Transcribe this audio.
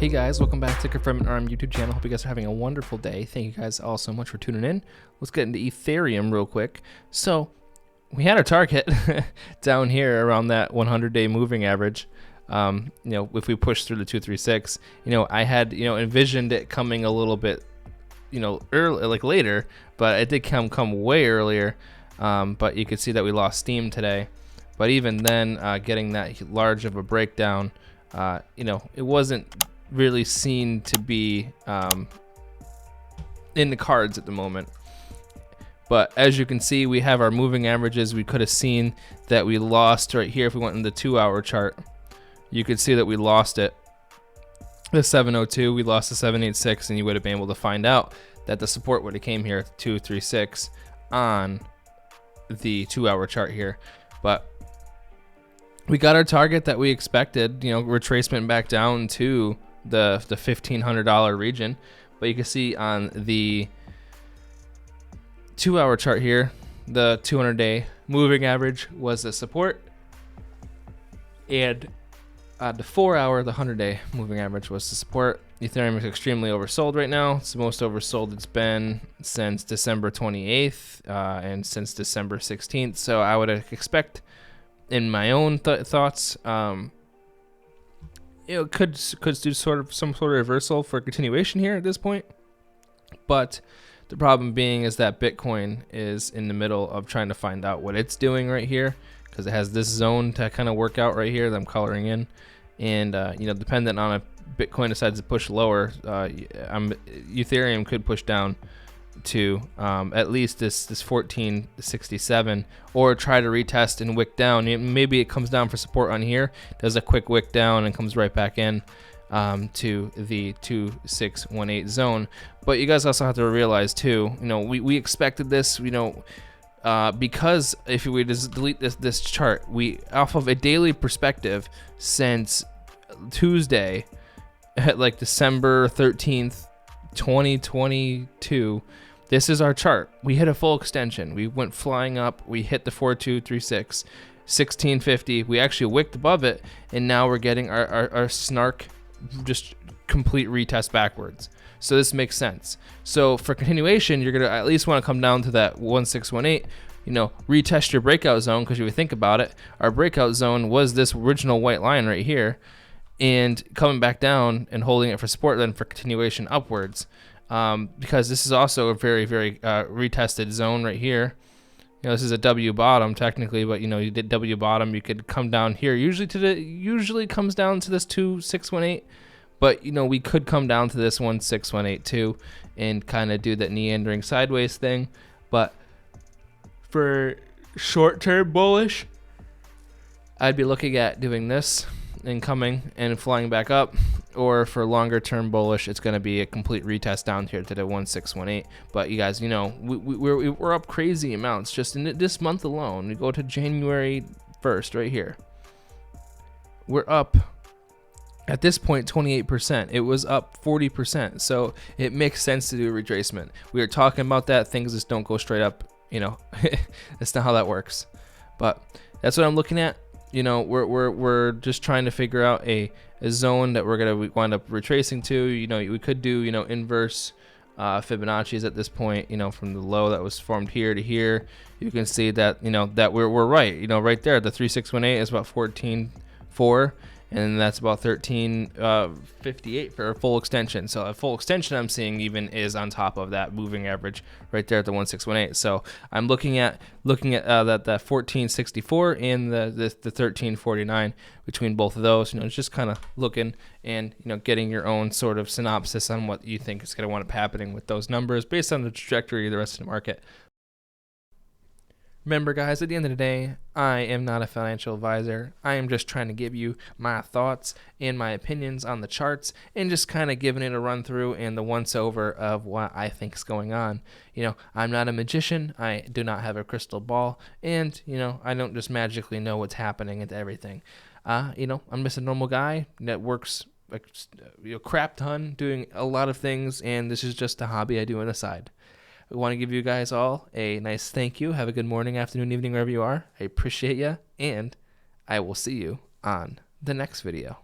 Hey guys, welcome back to Confirm and Arm YouTube channel. Hope you guys are having a wonderful day. Thank you guys all so much for tuning in. Let's get into Ethereum real quick. So we had our target down here around that 100-day moving average. If we push through the 236, I had envisioned it coming a little bit early, like later, but it did come way earlier. But you could see that we lost steam today. But even then, getting that large of a breakdown, it wasn't really seen to be in the cards at the moment. But as you can see, we have our moving averages. We could have seen that we lost right here. If we went in the 2-hour chart, you could see that we lost it. The 702, we lost the 786, and you would have been able to find out that the support would have came here at 236 on the 2-hour chart here. But we got our target that we expected, retracement back down to the $1,500 region. But you can see on the 2-hour chart here, the 200-day moving average was the support, and the 4-hour, the 100-day moving average was the support. Ethereum is extremely oversold right now. It's the most oversold it's been since December 28th and since December 16th. So I would expect, in my own thoughts, could do some sort of reversal for continuation here at this point. But the problem being is that Bitcoin is in the middle of trying to find out what it's doing right here, because it has this zone to kind of work out right here that I'm coloring in. And dependent on if Bitcoin decides to push lower, Ethereum could push down to at least this 1467, or try to retest and wick down. Maybe it comes down for support on here, does a quick wick down, and comes right back in to the 2618 zone. But you guys also have to realize too, we expected this, because if we just delete this chart, we off of a daily perspective since Tuesday at like December 13th 2022, this is our chart. We hit a full extension. We went flying up. We hit the 4236, 1650. We actually wicked above it, and now we're getting our snark just complete retest backwards. So this makes sense. So for continuation, you're gonna at least want to come down to that 1618. Retest your breakout zone, because if you think about it, our breakout zone was this original white line right here, and coming back down and holding it for support, then for continuation upwards, because this is also a very, very retested zone right here. This is a W bottom technically, but you did W bottom, you could come down here. Usually comes down to this 2618, but we could come down to this 1618 too, and kind of do that meandering sideways thing. But for short-term bullish, I'd be looking at doing this and coming and flying back up. Or for longer term bullish, it's going to be a complete retest down here to the 1618. But you guys, we're up crazy amounts just in this month alone. We go to January 1st right here. We're up at this point 28%. It was up 40%. So it makes sense to do a retracement. We were talking about that. Things just don't go straight up. That's not how that works. But that's what I'm looking at. We're just trying to figure out a zone that we're gonna wind up retracing to. We could do inverse Fibonacci's at this point. From the low that was formed here to here, you can see that that we're right. Right there, the 3618 is about 14.4, and that's about 13.58 for a full extension. So a full extension I'm seeing even is on top of that moving average right there at the 1618. So I'm looking at that 1464 and the 1349 between both of those. It's just kind of looking and getting your own sort of synopsis on what you think is going to wind up happening with those numbers based on the trajectory of the rest of the market. Remember, guys, at the end of the day, I am not a financial advisor. I am just trying to give you my thoughts and my opinions on the charts, and just kind of giving it a run through and the once over of what I think is going on. I'm not a magician. I do not have a crystal ball, and I don't just magically know what's happening into everything. I'm just a normal guy that works crap ton, doing a lot of things, and this is just a hobby I do on the side. I want to give you guys all a nice thank you. Have a good morning, afternoon, evening, wherever you are. I appreciate you, and I will see you on the next video.